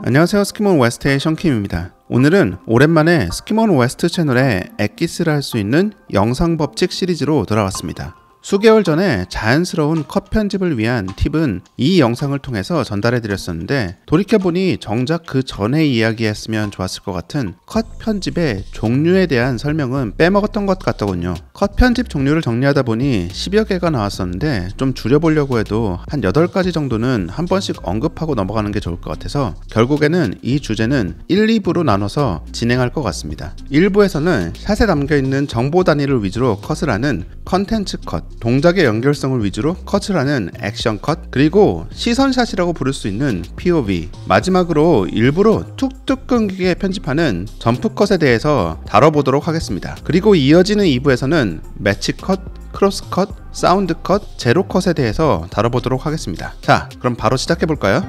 안녕하세요. 스키몬 웨스트의 션킴입니다. 오늘은 오랜만에 스키몬 웨스트 채널에 엑기스를 할 수 있는 영상 법칙 시리즈로 돌아왔습니다. 수개월 전에 자연스러운 컷 편집을 위한 팁은 이 영상을 통해서 전달해 드렸었는데, 돌이켜보니 정작 그 전에 이야기했으면 좋았을 것 같은 컷 편집의 종류에 대한 설명은 빼먹었던 것 같더군요. 컷 편집 종류를 정리하다 보니 10여 개가 나왔었는데, 좀 줄여보려고 해도 한 8가지 정도는 한 번씩 언급하고 넘어가는 게 좋을 것 같아서 결국에는 이 주제는 1, 2부로 나눠서 진행할 것 같습니다. 1부에서는 샷에 담겨있는 정보 단위를 위주로 컷을 하는 컨텐츠 컷, 동작의 연결성을 위주로 컷을 하는 액션 컷, 그리고 시선샷이라고 부를 수 있는 POV, 마지막으로 일부러 툭툭 끊기게 편집하는 점프 컷에 대해서 다뤄보도록 하겠습니다. 그리고 이어지는 2부에서는 매치 컷, 크로스 컷, 사운드 컷, 제로 컷에 대해서 다뤄보도록 하겠습니다. 자, 그럼 바로 시작해볼까요?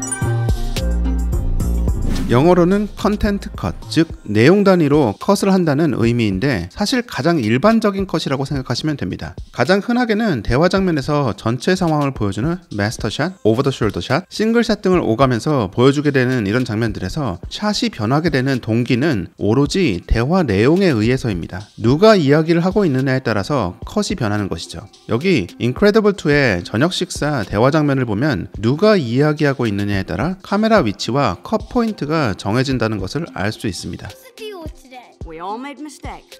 영어로는 컨텐트 컷, 즉 내용 단위로 컷을 한다는 의미인데, 사실 가장 일반적인 컷이라고 생각하시면 됩니다. 가장 흔하게는 대화 장면에서 전체 상황을 보여주는 마스터샷, 오버 더 숄더 샷, 싱글샷 등을 오가면서 보여주게 되는 이런 장면들에서 샷이 변하게 되는 동기는 오로지 대화 내용에 의해서입니다. 누가 이야기를 하고 있느냐에 따라서 컷이 변하는 것이죠. 여기 인크레더블 2의 저녁 식사 대화 장면을 보면 누가 이야기하고 있느냐에 따라 카메라 위치와 컷 포인트가 정해진다는 것을 알 수 있습니다.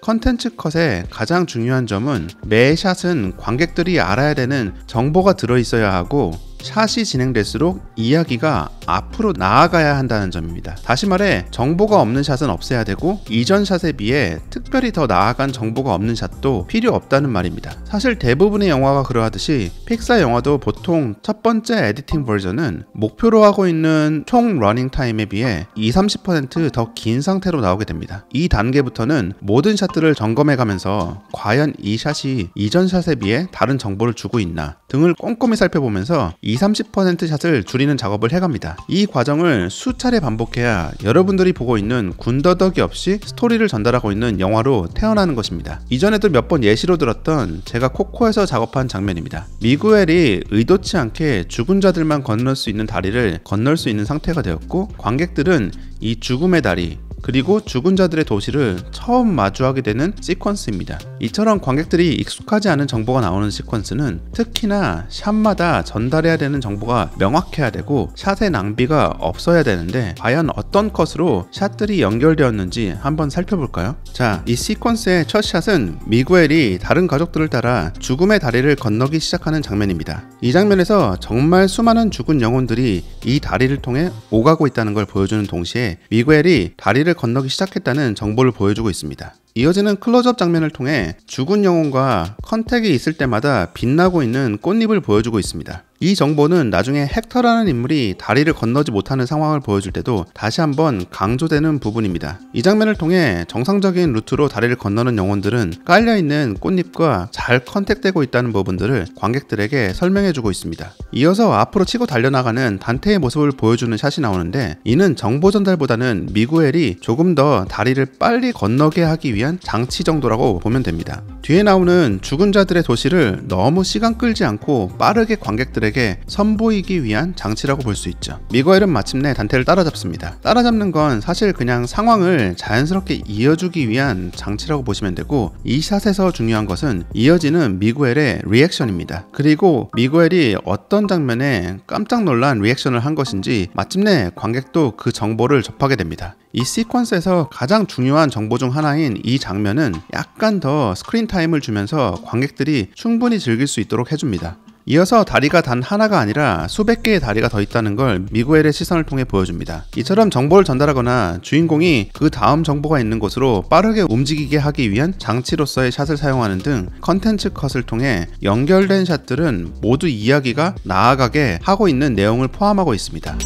컨텐츠 컷의 가장 중요한 점은 매 샷은 관객들이 알아야 되는 정보가 들어있어야 하고, 샷이 진행될수록 이야기가 앞으로 나아가야 한다는 점입니다. 다시 말해, 정보가 없는 샷은 없애야 되고, 이전 샷에 비해 특별히 더 나아간 정보가 없는 샷도 필요 없다는 말입니다. 사실 대부분의 영화가 그러하듯이 픽사 영화도 보통 첫 번째 에디팅 버전은 목표로 하고 있는 총 러닝 타임에 비해 20-30% 더 긴 상태로 나오게 됩니다. 이 단계부터는 모든 샷들을 점검해 가면서 과연 이 샷이 이전 샷에 비해 다른 정보를 주고 있나 등을 꼼꼼히 살펴보면서 20-30% 샷을 줄이는 작업을 해갑니다. 이 과정을 수차례 반복해야 여러분들이 보고 있는 군더더기 없이 스토리를 전달하고 있는 영화로 태어나는 것입니다. 이전에도 몇 번 예시로 들었던 제가 코코에서 작업한 장면입니다. 미구엘이 의도치 않게 죽은 자들만 건널 수 있는 다리를 건널 수 있는 상태가 되었고, 관객들은 이 죽음의 다리, 그리고 죽은 자들의 도시를 처음 마주하게 되는 시퀀스입니다. 이처럼 관객들이 익숙하지 않은 정보가 나오는 시퀀스는 특히나 샷마다 전달해야 되는 정보가 명확해야 되고 샷의 낭비가 없어야 되는데, 과연 어떤 컷으로 샷들이 연결되었는지 한번 살펴볼까요? 자, 이 시퀀스의 첫 샷은 미구엘이 다른 가족들을 따라 죽음의 다리를 건너기 시작하는 장면입니다. 이 장면에서 정말 수많은 죽은 영혼들이 이 다리를 통해 오가고 있다는 걸 보여주는 동시에 미구엘이 다리를 건너기 시작했다는 정보를 보여주고 있습니다. 이어지는 클로즈업 장면을 통해 죽은 영혼과 컨택이 있을 때마다 빛나고 있는 꽃잎을 보여주고 있습니다. 이 정보는 나중에 헥터라는 인물이 다리를 건너지 못하는 상황을 보여줄 때도 다시 한번 강조되는 부분입니다. 이 장면을 통해 정상적인 루트로 다리를 건너는 영혼들은 깔려있는 꽃잎과 잘 컨택되고 있다는 부분들을 관객들에게 설명해주고 있습니다. 이어서 앞으로 치고 달려나가는 단테의 모습을 보여주는 샷이 나오는데, 이는 정보 전달보다는 미구엘이 조금 더 다리를 빨리 건너게 하기 위한 장치 정도라고 보면 됩니다. 뒤에 나오는 죽은 자들의 도시를 너무 시간 끌지 않고 빠르게 관객들에게 선보이기 위한 장치라고 볼 수 있죠. 미구엘은 마침내 단테를 따라잡습니다. 따라잡는 건 사실 그냥 상황을 자연스럽게 이어주기 위한 장치라고 보시면 되고, 이 샷에서 중요한 것은 이어지는 미구엘의 리액션입니다. 그리고 미구엘이 어떤 장면에 깜짝 놀란 리액션을 한 것인지 마침내 관객도 그 정보를 접하게 됩니다. 이 시퀀스에서 가장 중요한 정보 중 하나인 이 장면은 약간 더 스크린 타임을 주면서 관객들이 충분히 즐길 수 있도록 해줍니다. 이어서 다리가 단 하나가 아니라 수백 개의 다리가 더 있다는 걸 미구엘의 시선을 통해 보여줍니다. 이처럼 정보를 전달하거나 주인공이 그 다음 정보가 있는 곳으로 빠르게 움직이게 하기 위한 장치로서의 샷을 사용하는 등 컨텐츠 컷을 통해 연결된 샷들은 모두 이야기가 나아가게 하고 있는 내용을 포함하고 있습니다.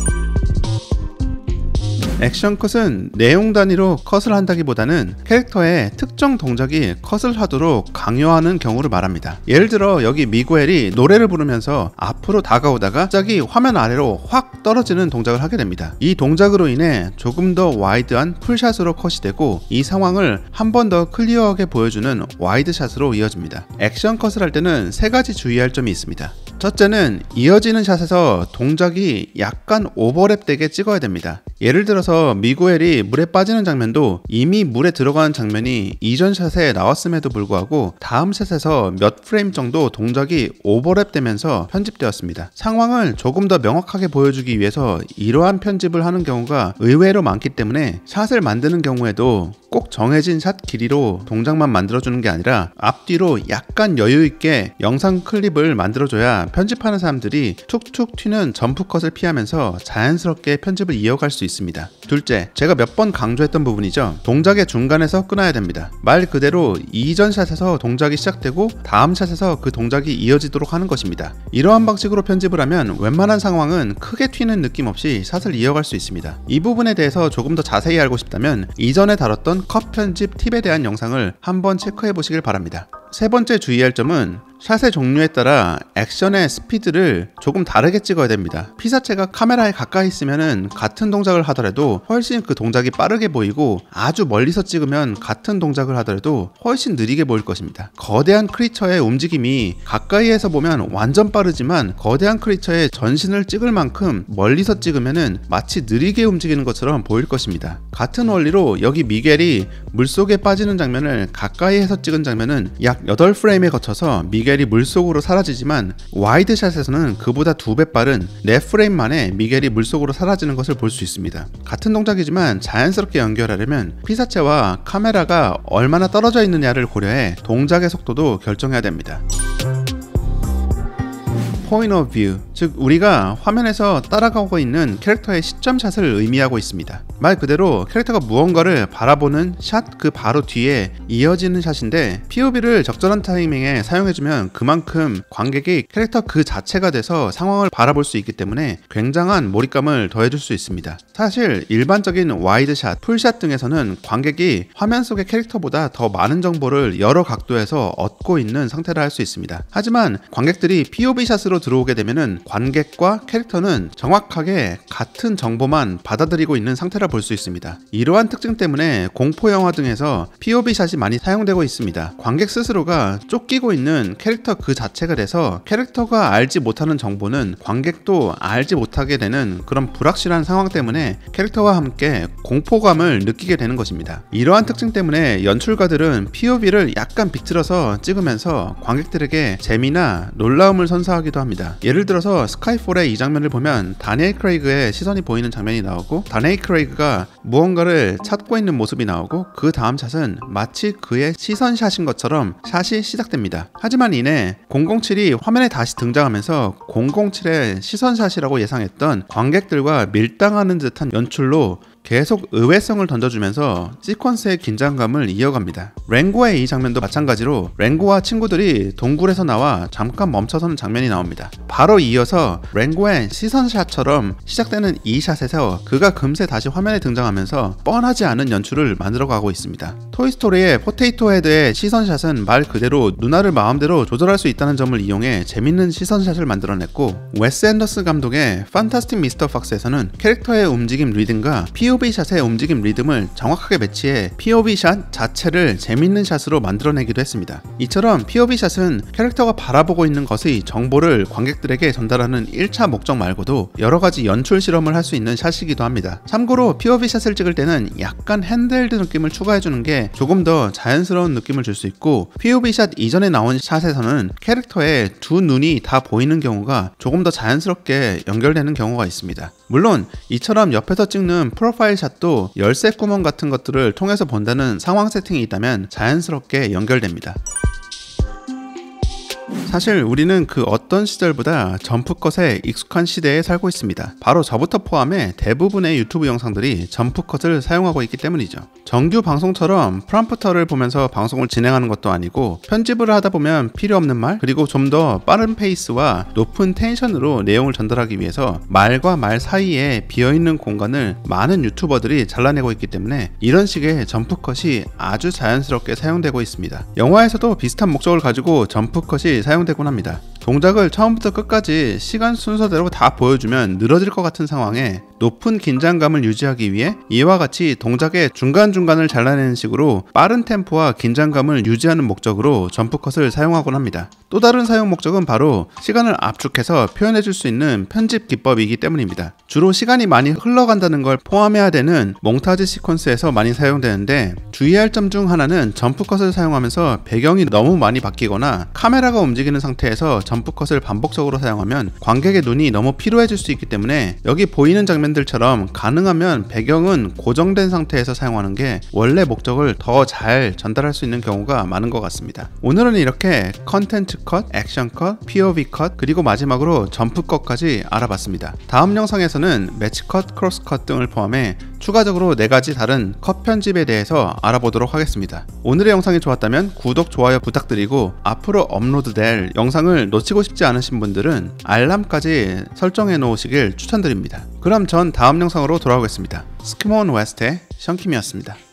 액션 컷은 내용 단위로 컷을 한다기보다는 캐릭터의 특정 동작이 컷을 하도록 강요하는 경우를 말합니다. 예를 들어 여기 미구엘이 노래를 부르면서 앞으로 다가오다가 갑자기 화면 아래로 확 떨어지는 동작을 하게 됩니다. 이 동작으로 인해 조금 더 와이드한 풀샷으로 컷이 되고, 이 상황을 한 번 더 클리어하게 보여주는 와이드샷으로 이어집니다. 액션 컷을 할 때는 3가지 주의할 점이 있습니다. 첫째는 이어지는 샷에서 동작이 약간 오버랩되게 찍어야 됩니다. 예를 들어서 미구엘이 물에 빠지는 장면도 이미 물에 들어가는 장면이 이전 샷에 나왔음에도 불구하고 다음 샷에서 몇 프레임 정도 동작이 오버랩되면서 편집되었습니다. 상황을 조금 더 명확하게 보여주기 위해서 이러한 편집을 하는 경우가 의외로 많기 때문에 샷을 만드는 경우에도 꼭 정해진 샷 길이로 동작만 만들어주는 게 아니라 앞뒤로 약간 여유있게 영상 클립을 만들어줘야 편집하는 사람들이 툭툭 튀는 점프컷을 피하면서 자연스럽게 편집을 이어갈 수 있습니다. 둘째, 제가 몇 번 강조했던 부분이죠. 동작의 중간에서 끊어야 됩니다. 말 그대로 이전 샷에서 동작이 시작되고 다음 샷에서 그 동작이 이어지도록 하는 것입니다. 이러한 방식으로 편집을 하면 웬만한 상황은 크게 튀는 느낌 없이 샷을 이어갈 수 있습니다. 이 부분에 대해서 조금 더 자세히 알고 싶다면 이전에 다뤘던 컷 편집 팁에 대한 영상을 한번 체크해 보시길 바랍니다. 세 번째 주의할 점은 샷의 종류에 따라 액션의 스피드를 조금 다르게 찍어야 됩니다. 피사체가 카메라에 가까이 있으면 같은 동작을 하더라도 훨씬 그 동작이 빠르게 보이고 아주 멀리서 찍으면 같은 동작을 하더라도 훨씬 느리게 보일 것입니다. 거대한 크리처의 움직임이 가까이에서 보면 완전 빠르지만 거대한 크리처의 전신을 찍을 만큼 멀리서 찍으면 마치 느리게 움직이는 것처럼 보일 것입니다. 같은 원리로 여기 미겔이 물속에 빠지는 장면을 가까이에서 찍은 장면은 약 8프레임에 거쳐서 미겔이 물속으로 사라지지만 와이드샷에서는 그보다 2배 빠른 4프레임 만에 미겔이 물속으로 사라지는 것을 볼 수 있습니다. 같은 동작이지만 자연스럽게 연결하려면 피사체와 카메라가 얼마나 떨어져 있느냐를 고려해 동작의 속도도 결정해야 됩니다. Point of View, 즉 우리가 화면에서 따라가고 있는 캐릭터의 시점샷을 의미하고 있습니다. 말 그대로 캐릭터가 무언가를 바라보는 샷 그 바로 뒤에 이어지는 샷인데 POV를 적절한 타이밍에 사용해주면 그만큼 관객이 캐릭터 그 자체가 돼서 상황을 바라볼 수 있기 때문에 굉장한 몰입감을 더해줄 수 있습니다. 사실 일반적인 와이드샷, 풀샷 등에서는 관객이 화면 속의 캐릭터보다 더 많은 정보를 여러 각도에서 얻고 있는 상태라 할 수 있습니다. 하지만 관객들이 POV샷으로 들어오게 되면은 관객과 캐릭터는 정확하게 같은 정보만 받아들이고 있는 상태라 볼 수 있습니다. 이러한 특징 때문에 공포 영화 등에서 POV샷이 많이 사용되고 있습니다. 관객 스스로가 쫓기고 있는 캐릭터 그 자체가 돼서 캐릭터가 알지 못하는 정보는 관객도 알지 못하게 되는 그런 불확실한 상황 때문에 캐릭터와 함께 공포감을 느끼게 되는 것입니다. 이러한 특징 때문에 연출가들은 POV를 약간 비틀어서 찍으면서 관객들에게 재미나 놀라움을 선사하기도 합니다. 예를 들어서 스카이폴의 이 장면을 보면 다니엘 크레이그의 시선이 보이는 장면이 나오고 다니엘 크레이그가 무언가를 찾고 있는 모습이 나오고 그 다음 샷은 마치 그의 시선샷인 것처럼 샷이 시작됩니다. 하지만 이내 007이 화면에 다시 등장하면서 007의 시선샷이라고 예상했던 관객들과 밀당하는 듯한 연출로 계속 의외성을 던져주면서 시퀀스의 긴장감을 이어갑니다. 랭고의 이 장면도 마찬가지로 랭고와 친구들이 동굴에서 나와 잠깐 멈춰서는 장면이 나옵니다. 바로 이어서 랭고의 시선샷처럼 시작되는 이 샷에서 그가 금세 다시 화면에 등장하면서 뻔하지 않은 연출을 만들어가고 있습니다. 토이스토리의 포테이토 헤드의 시선샷은 말 그대로 누나를 마음대로 조절할 수 있다는 점을 이용해 재밌는 시선샷을 만들어냈고 웨스 앤더슨 감독의 판타스틱 미스터 박스에서는 캐릭터의 움직임 리듬과 POV샷의 움직임 리듬을 정확하게 매치해 POV샷 자체를 재밌는 샷으로 만들어내기도 했습니다. 이처럼 POV샷은 캐릭터가 바라보고 있는 것의 정보를 관객들에게 전달하는 1차 목적 말고도 여러가지 연출 실험을 할 수 있는 샷이기도 합니다. 참고로 POV샷을 찍을 때는 약간 핸드헬드 느낌을 추가해주는 게 조금 더 자연스러운 느낌을 줄 수 있고 POV샷 이전에 나온 샷에서는 캐릭터의 두 눈이 다 보이는 경우가 조금 더 자연스럽게 연결되는 경우가 있습니다. 물론 이처럼 옆에서 찍는 프로파일 샷도 열쇠 구멍 같은 것들을 통해서 본다는 상황 세팅이 있다면 자연스럽게 연결됩니다. 사실 우리는 그 어떤 시절보다 점프컷에 익숙한 시대에 살고 있습니다. 바로 저부터 포함해 대부분의 유튜브 영상들이 점프컷을 사용하고 있기 때문이죠. 정규 방송처럼 프롬프터를 보면서 방송을 진행하는 것도 아니고 편집을 하다 보면 필요 없는 말 그리고 좀 더 빠른 페이스와 높은 텐션으로 내용을 전달하기 위해서 말과 말 사이에 비어있는 공간을 많은 유튜버들이 잘라내고 있기 때문에 이런 식의 점프컷이 아주 자연스럽게 사용되고 있습니다. 영화에서도 비슷한 목적을 가지고 점프컷이 사용되곤 합니다. 동작을 처음부터 끝까지 시간 순서대로 다 보여주면 늘어질 것 같은 상황에 높은 긴장감을 유지하기 위해 이와 같이 동작의 중간중간을 잘라내는 식으로 빠른 템포와 긴장감을 유지하는 목적으로 점프컷을 사용하곤 합니다. 또 다른 사용 목적은 바로 시간을 압축해서 표현해줄 수 있는 편집 기법이기 때문입니다. 주로 시간이 많이 흘러간다는 걸 포함해야 되는 몽타주 시퀀스에서 많이 사용되는데, 주의할 점 중 하나는 점프컷을 사용하면서 배경이 너무 많이 바뀌거나 카메라가 움직이는 상태에서 점프컷을 반복적으로 사용하면 관객의 눈이 너무 피로해질 수 있기 때문에 여기 보이는 장면들처럼 가능하면 배경은 고정된 상태에서 사용하는 게 원래 목적을 더 잘 전달할 수 있는 경우가 많은 것 같습니다. 오늘은 이렇게 컨텐츠 컷, 액션 컷, POV 컷, 그리고 마지막으로 점프 컷까지 알아봤습니다. 다음 영상에서는 매치 컷, 크로스 컷 등을 포함해 추가적으로 4가지 다른 컷 편집에 대해서 알아보도록 하겠습니다. 오늘의 영상이 좋았다면 구독, 좋아요 부탁드리고, 앞으로 업로드될 영상을 놓치고 싶지 않으신 분들은 알람까지 설정해 놓으시길 추천드립니다. 그럼 전 다음 영상으로 돌아오겠습니다. 스키몬 웨스트의 션킴이었습니다.